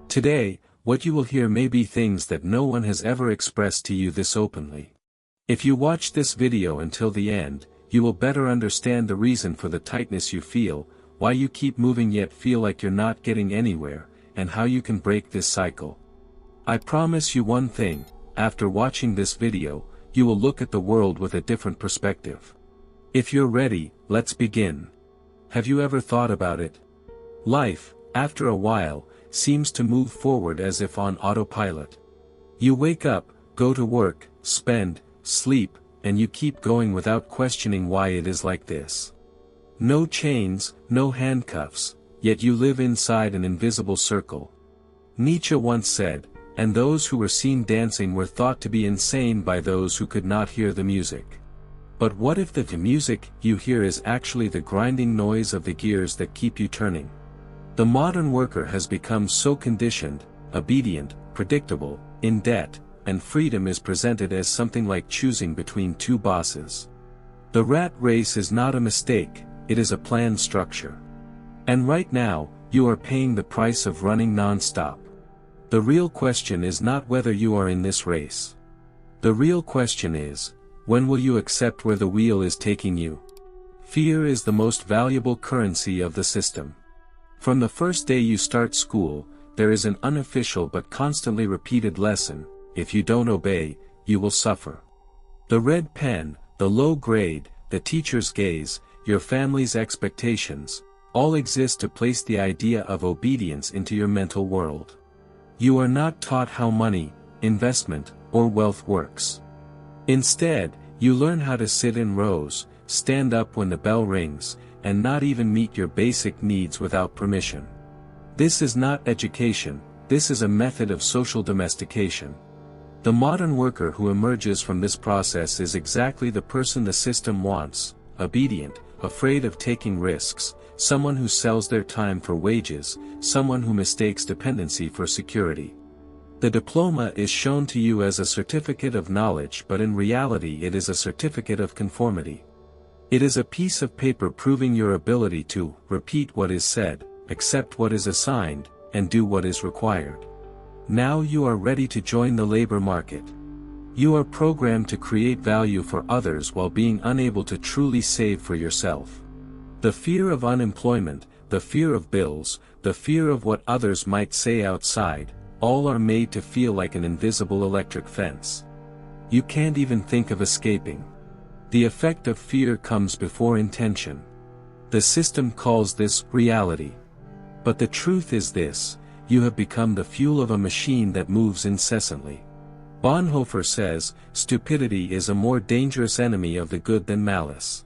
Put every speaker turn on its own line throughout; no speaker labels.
Today, what you will hear may be things that no one has ever expressed to you this openly. If you watch this video until the end, you will better understand the reason for the tightness you feel, why you keep moving yet feel like you're not getting anywhere, and how you can break this cycle. I promise you one thing, after watching this video, you will look at the world with a different perspective. If you're ready, let's begin. Have you ever thought about it? Life, after a while, seems to move forward as if on autopilot. You wake up, go to work, spend, sleep, and you keep going without questioning why it is like this. No chains, no handcuffs, yet you live inside an invisible circle. Nietzsche once said, "And those who were seen dancing were thought to be insane by those who could not hear the music." But what if the music you hear is actually the grinding noise of the gears that keep you turning? The modern worker has become so conditioned, obedient, predictable, in debt, and freedom is presented as something like choosing between two bosses. The rat race is not a mistake, it is a planned structure. And right now, you are paying the price of running non-stop. The real question is not whether you are in this race. The real question is, when will you accept where the wheel is taking you? Fear is the most valuable currency of the system. From the first day you start school, there is an unofficial but constantly repeated lesson: if you don't obey, you will suffer. The red pen, the low grade, the teacher's gaze, your family's expectations, all exist to place the idea of obedience into your mental world. You are not taught how money, investment, or wealth works. Instead, you learn how to sit in rows, stand up when the bell rings, and not even meet your basic needs without permission. This is not education, this is a method of social domestication. The modern worker who emerges from this process is exactly the person the system wants: obedient, afraid of taking risks, someone who sells their time for wages, someone who mistakes dependency for security. The diploma is shown to you as a certificate of knowledge, but in reality it is a certificate of conformity. It is a piece of paper proving your ability to repeat what is said, accept what is assigned, and do what is required. Now you are ready to join the labor market. You are programmed to create value for others while being unable to truly save for yourself. The fear of unemployment, the fear of bills, the fear of what others might say outside, all are made to feel like an invisible electric fence. You can't even think of escaping. The effect of fear comes before intention. The system calls this reality. But the truth is this: you have become the fuel of a machine that moves incessantly. Bonhoeffer says, stupidity is a more dangerous enemy of the good than malice.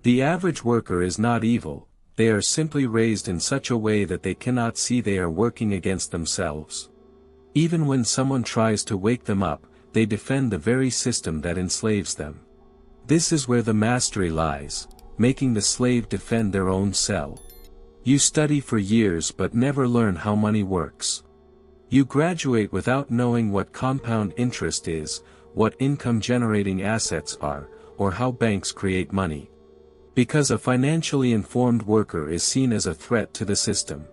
The average worker is not evil, they are simply raised in such a way that they cannot see they are working against themselves. Even when someone tries to wake them up, they defend the very system that enslaves them. This is where the mastery lies, making the slave defend their own cell. You study for years but never learn how money works. You graduate without knowing what compound interest is, what income-generating assets are, or how banks create money. Because a financially informed worker is seen as a threat to the system.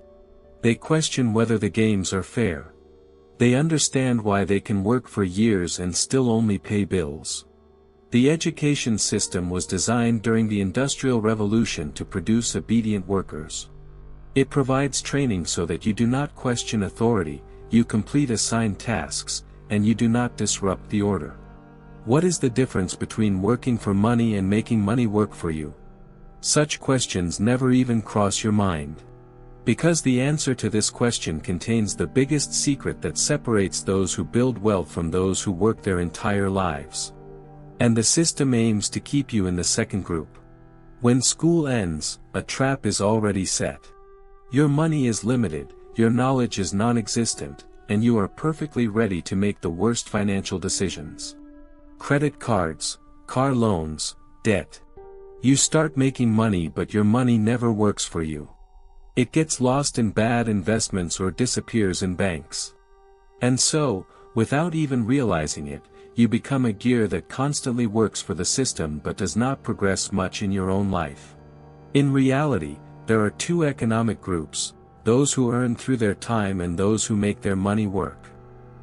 They question whether the games are fair. They understand why they can work for years and still only pay bills. The education system was designed during the Industrial Revolution to produce obedient workers. It provides training so that you do not question authority, you complete assigned tasks, and you do not disrupt the order. What is the difference between working for money and making money work for you? Such questions never even cross your mind. Because the answer to this question contains the biggest secret that separates those who build wealth from those who work their entire lives. And the system aims to keep you in the second group. When school ends, a trap is already set. Your money is limited, your knowledge is non-existent, and you are perfectly ready to make the worst financial decisions. Credit cards, car loans, debt. You start making money but your money never works for you. It gets lost in bad investments or disappears in banks. And so, without even realizing it, you become a gear that constantly works for the system but does not progress much in your own life. In reality, there are two economic groups: those who earn through their time and those who make their money work.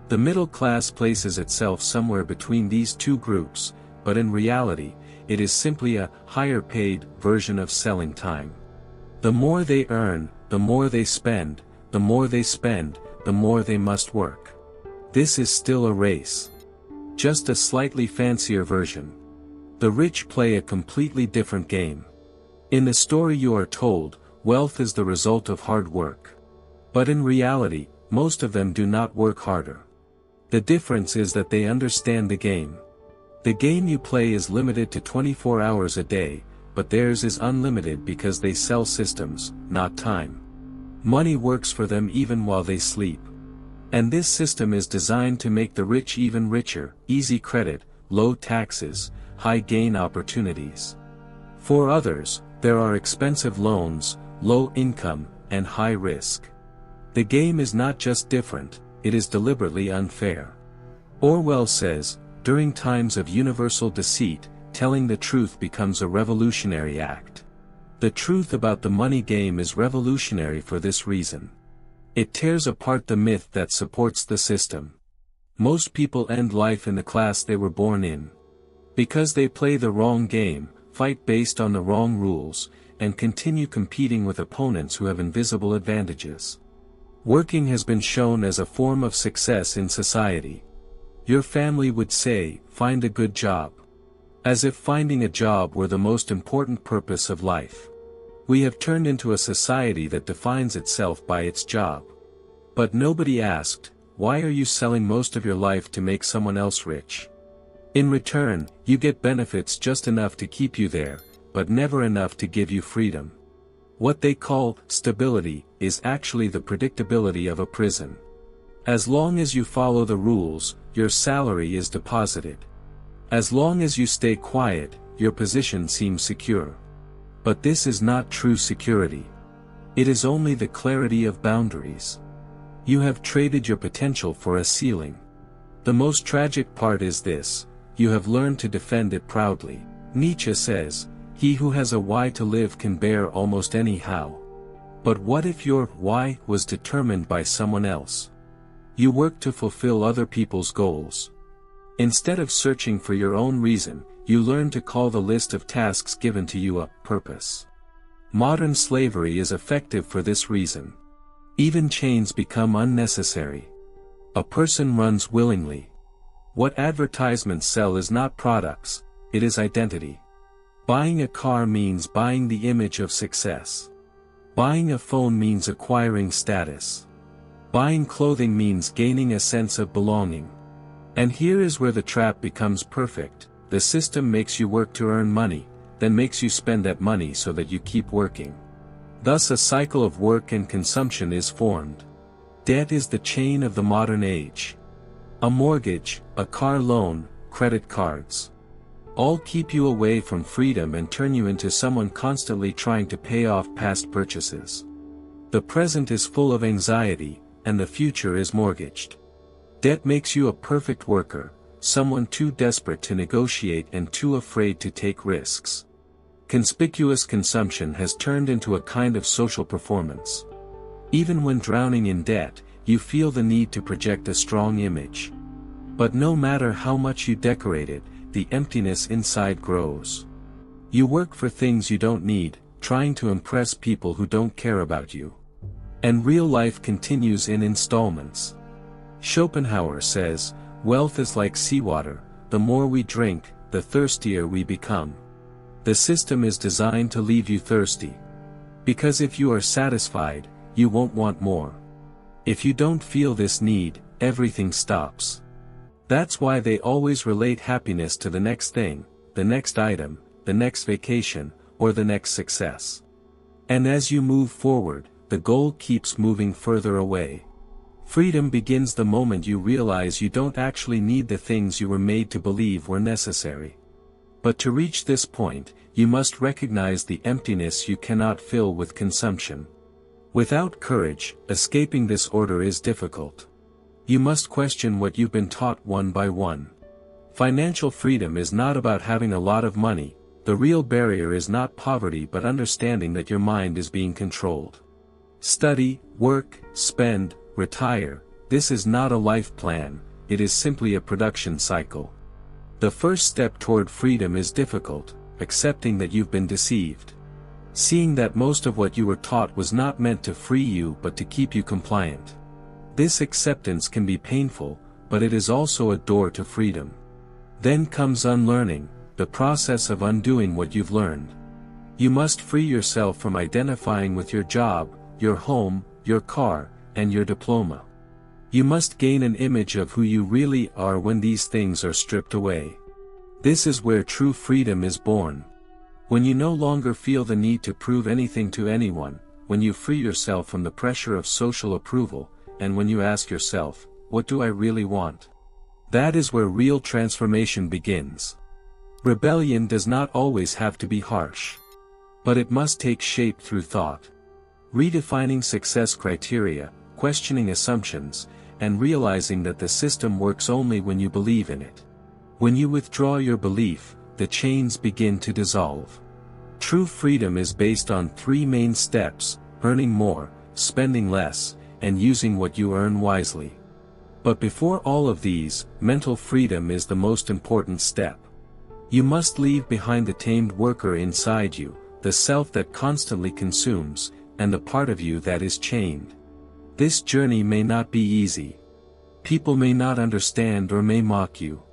The middle class places itself somewhere between these two groups, but in reality, it is simply a higher-paid version of selling time. The more they earn, the more they spend, the more they spend, the more they must work. This is still a race. Just a slightly fancier version. The rich play a completely different game. In the story you are told, wealth is the result of hard work. But in reality, most of them do not work harder. The difference is that they understand the game. The game you play is limited to 24 hours a day, but theirs is unlimited because they sell systems, not time. Money works for them even while they sleep. And this system is designed to make the rich even richer: easy credit, low taxes, high gain opportunities. For others, there are expensive loans, low income, and high risk. The game is not just different, it is deliberately unfair. Orwell says, during times of universal deceit, telling the truth becomes a revolutionary act. The truth about the money game is revolutionary for this reason. It tears apart the myth that supports the system. Most people end life in the class they were born in. Because they play the wrong game, fight based on the wrong rules, and continue competing with opponents who have invisible advantages. Working has been shown as a form of success in society. Your family would say, find a good job. As if finding a job were the most important purpose of life. We have turned into a society that defines itself by its job. But nobody asked, why are you selling most of your life to make someone else rich? In return, you get benefits just enough to keep you there, but never enough to give you freedom. What they call stability is actually the predictability of a prison. As long as you follow the rules, your salary is deposited. As long as you stay quiet, your position seems secure. But this is not true security. It is only the clarity of boundaries. You have traded your potential for a ceiling. The most tragic part is this: you have learned to defend it proudly. Nietzsche says, he who has a why to live can bear almost any how. But what if your why was determined by someone else? You work to fulfill other people's goals. Instead of searching for your own reason, you learn to call the list of tasks given to you a purpose. Modern slavery is effective for this reason. Even chains become unnecessary. A person runs willingly. What advertisements sell is not products, it is identity. Buying a car means buying the image of success. Buying a phone means acquiring status. Buying clothing means gaining a sense of belonging. And here is where the trap becomes perfect. The system makes you work to earn money, then makes you spend that money so that you keep working. Thus a cycle of work and consumption is formed. Debt is the chain of the modern age. A mortgage, a car loan, credit cards. All keep you away from freedom and turn you into someone constantly trying to pay off past purchases. The present is full of anxiety, and the future is mortgaged. Debt makes you a perfect worker, someone too desperate to negotiate and too afraid to take risks. Conspicuous consumption has turned into a kind of social performance. Even when drowning in debt, you feel the need to project a strong image. But no matter how much you decorate it, the emptiness inside grows. You work for things you don't need, trying to impress people who don't care about you. And real life continues in installments. Schopenhauer says, wealth is like seawater, the more we drink, the thirstier we become. The system is designed to leave you thirsty. Because if you are satisfied, you won't want more. If you don't feel this need, everything stops. That's why they always relate happiness to the next thing, the next item, the next vacation, or the next success. And as you move forward, the goal keeps moving further away. Freedom begins the moment you realize you don't actually need the things you were made to believe were necessary. But to reach this point, you must recognize the emptiness you cannot fill with consumption. Without courage, escaping this order is difficult. You must question what you've been taught one by one. Financial freedom is not about having a lot of money. The real barrier is not poverty but understanding that your mind is being controlled. Study, work, spend, retire. This is not a life plan, it is simply a production cycle. The first step toward freedom is difficult, accepting that you've been deceived. Seeing that most of what you were taught was not meant to free you but to keep you compliant. This acceptance can be painful, but it is also a door to freedom. Then comes unlearning, the process of undoing what you've learned. You must free yourself from identifying with your job, your home, your car, and your diploma. You must gain an image of who you really are when these things are stripped away. This is where true freedom is born. When you no longer feel the need to prove anything to anyone, when you free yourself from the pressure of social approval, and when you ask yourself, what do I really want? That is where real transformation begins. Rebellion does not always have to be harsh. But it must take shape through thought. Redefining success criteria, questioning assumptions, and realizing that the system works only when you believe in it. When you withdraw your belief, the chains begin to dissolve. True freedom is based on three main steps: earning more, spending less, and using what you earn wisely. But before all of these, mental freedom is the most important step. You must leave behind the tamed worker inside you, the self that constantly consumes, and the part of you that is chained. This journey may not be easy. People may not understand or may mock you.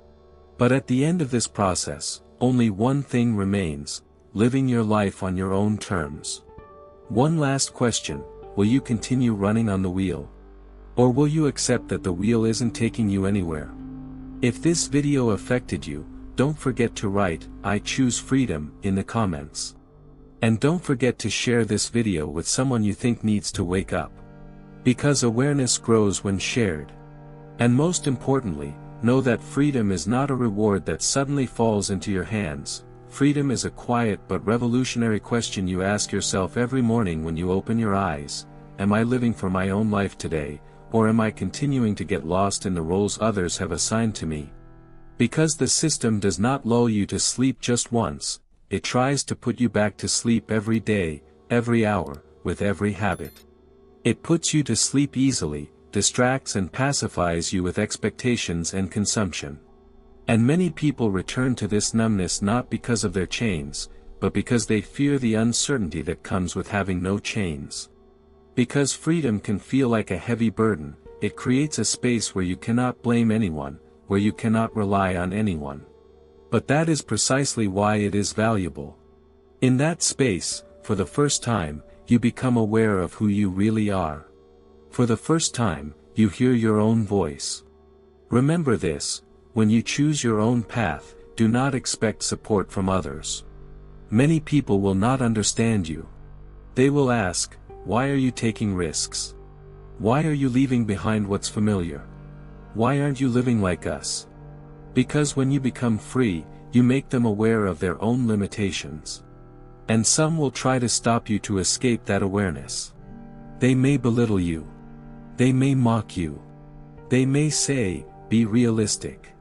But at the end of this process, only one thing remains: living your life on your own terms. One last question: will you continue running on the wheel? Or will you accept that the wheel isn't taking you anywhere? If this video affected you, don't forget to write, "I choose freedom," in the comments. And don't forget to share this video with someone you think needs to wake up. Because awareness grows when shared. And most importantly, know that freedom is not a reward that suddenly falls into your hands. Freedom is a quiet but revolutionary question you ask yourself every morning when you open your eyes. Am I living for my own life today, or am I continuing to get lost in the roles others have assigned to me? Because the system does not lull you to sleep just once, it tries to put you back to sleep every day, every hour, with every habit. It puts you to sleep easily, distracts and pacifies you with expectations and consumption. And many people return to this numbness not because of their chains, but because they fear the uncertainty that comes with having no chains. Because freedom can feel like a heavy burden, it creates a space where you cannot blame anyone, where you cannot rely on anyone. But that is precisely why it is valuable. In that space, for the first time, you become aware of who you really are. For the first time, you hear your own voice. Remember this: when you choose your own path, do not expect support from others. Many people will not understand you. They will ask, why are you taking risks? Why are you leaving behind what's familiar? Why aren't you living like us? Because when you become free, you make them aware of their own limitations. And some will try to stop you to escape that awareness. They may belittle you. They may mock you. They may say, be realistic.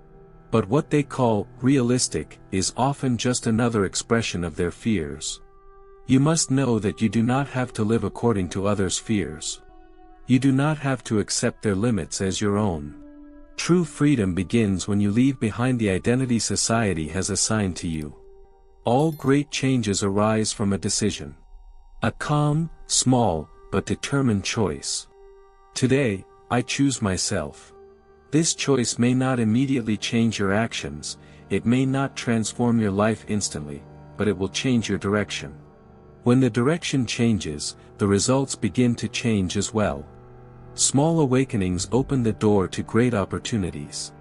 But what they call realistic is often just another expression of their fears. You must know that you do not have to live according to others' fears. You do not have to accept their limits as your own. True freedom begins when you leave behind the identity society has assigned to you. All great changes arise from a decision. A calm, small, but determined choice. Today, I choose myself. This choice may not immediately change your actions, it may not transform your life instantly, but it will change your direction. When the direction changes, the results begin to change as well. Small awakenings open the door to great opportunities.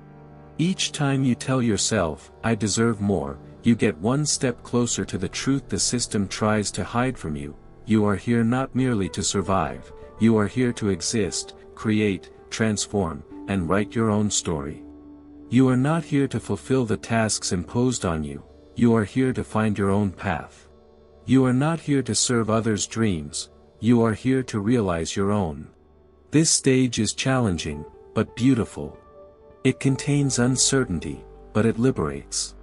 Each time you tell yourself, I deserve more, you get one step closer to the truth the system tries to hide from you. You are here not merely to survive, you are here to exist, create, transform, and write your own story. You are not here to fulfill the tasks imposed on you, you are here to find your own path. You are not here to serve others' dreams, you are here to realize your own. This stage is challenging, but beautiful. It contains uncertainty, but it liberates.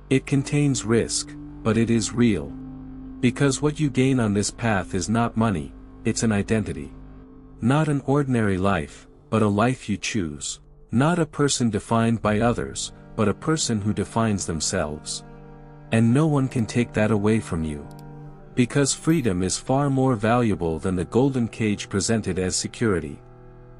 It contains risk, but it is real. Because what you gain on this path is not money, it's an identity. Not an ordinary life, but a life you choose. Not a person defined by others, but a person who defines themselves. And no one can take that away from you. Because freedom is far more valuable than the golden cage presented as security.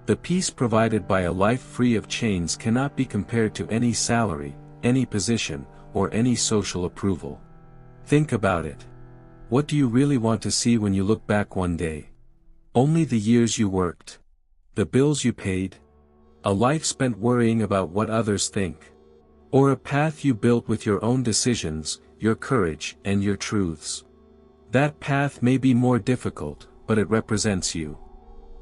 The peace provided by a life free of chains cannot be compared to any salary, any position, or any social approval. Think about it. What do you really want to see when you look back one day? Only the years you worked? The bills you paid? A life spent worrying about what others think? Or a path you built with your own decisions, your courage, and your truths? That path may be more difficult, but it represents you.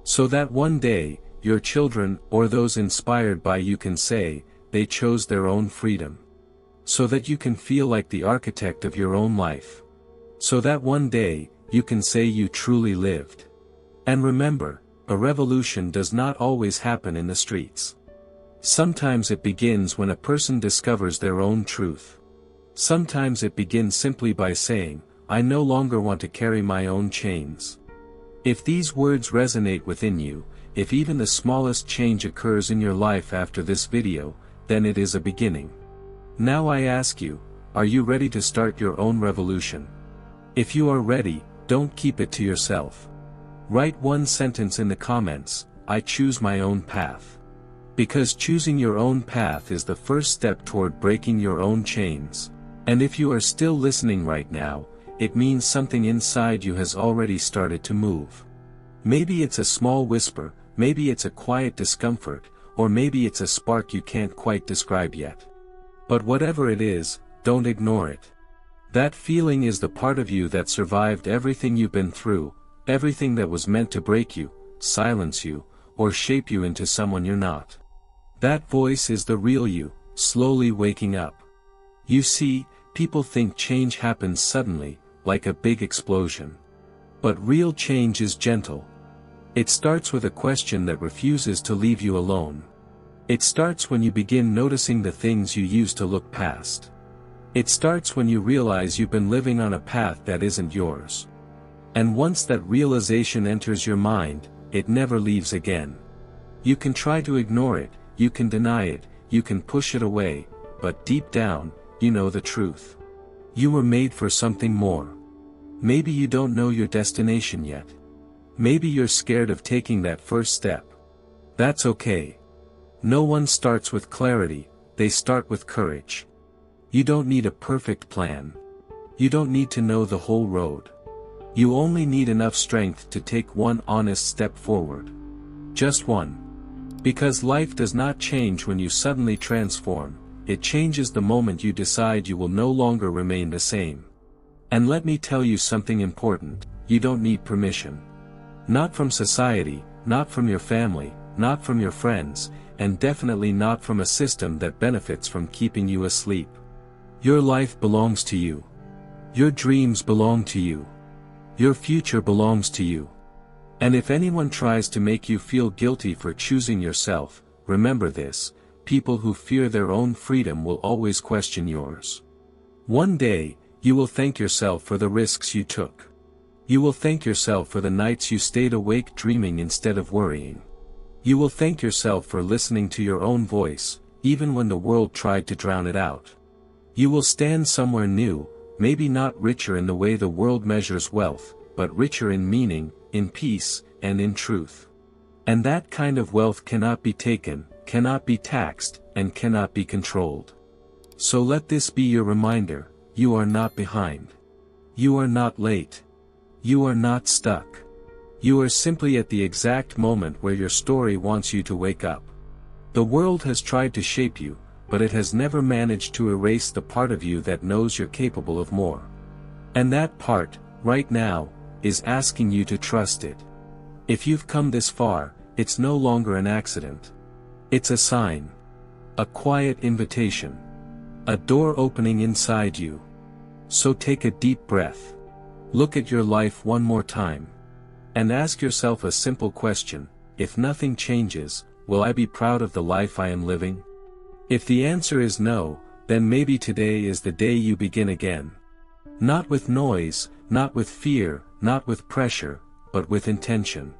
So that one day, your children, or those inspired by you can say, they chose their own freedom. So that you can feel like the architect of your own life. So that one day, you can say you truly lived. And remember, a revolution does not always happen in the streets. Sometimes it begins when a person discovers their own truth. Sometimes it begins simply by saying, I no longer want to carry my own chains. If these words resonate within you, if even the smallest change occurs in your life after this video, then it is a beginning. Now I ask you, are you ready to start your own revolution? If you are ready, don't keep it to yourself. Write one sentence in the comments, I choose my own path. Because choosing your own path is the first step toward breaking your own chains. And if you are still listening right now, it means something inside you has already started to move. Maybe it's a small whisper, maybe it's a quiet discomfort, or maybe it's a spark you can't quite describe yet. But whatever it is, don't ignore it. That feeling is the part of you that survived everything you've been through, everything that was meant to break you, silence you, or shape you into someone you're not. That voice is the real you, slowly waking up. You see, people think change happens suddenly, like a big explosion. But real change is gentle. It starts with a question that refuses to leave you alone. It starts when you begin noticing the things you used to look past. It starts when you realize you've been living on a path that isn't yours. And once that realization enters your mind, it never leaves again. You can try to ignore it, you can deny it, you can push it away, but deep down, you know the truth. You were made for something more. Maybe you don't know your destination yet. Maybe you're scared of taking that first step. That's okay. No one starts with clarity, they start with courage. You don't need a perfect plan. You don't need to know the whole road. You only need enough strength to take one honest step forward. Just one. Because life does not change when you suddenly transform, it changes the moment you decide you will no longer remain the same. And let me tell you something important, you don't need permission. Not from society, not from your family, not from your friends, and definitely not from a system that benefits from keeping you asleep. Your life belongs to you. Your dreams belong to you. Your future belongs to you. And if anyone tries to make you feel guilty for choosing yourself, remember this, people who fear their own freedom will always question yours. One day, you will thank yourself for the risks you took. You will thank yourself for the nights you stayed awake dreaming instead of worrying. You will thank yourself for listening to your own voice, even when the world tried to drown it out. You will stand somewhere new, maybe not richer in the way the world measures wealth, but richer in meaning, in peace, and in truth. And that kind of wealth cannot be taken, cannot be taxed, and cannot be controlled. So let this be your reminder, you are not behind. You are not late. You are not stuck. You are simply at the exact moment where your story wants you to wake up. The world has tried to shape you, but it has never managed to erase the part of you that knows you're capable of more. And that part, right now, is asking you to trust it. If you've come this far, it's no longer an accident. It's a sign. A quiet invitation. A door opening inside you. So take a deep breath. Look at your life one more time. And ask yourself a simple question, if nothing changes, will I be proud of the life I am living? If the answer is no, then maybe today is the day you begin again. Not with noise, not with fear, not with pressure, but with intention.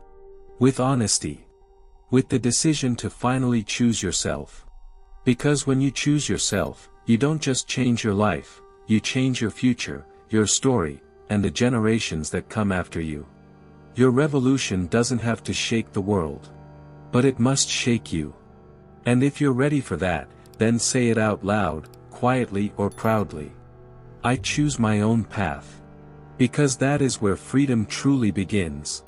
With honesty. With the decision to finally choose yourself. Because when you choose yourself, you don't just change your life, you change your future, your story, and the generations that come after you. Your revolution doesn't have to shake the world. But it must shake you. And if you're ready for that, then say it out loud, quietly or proudly. I choose my own path. Because that is where freedom truly begins.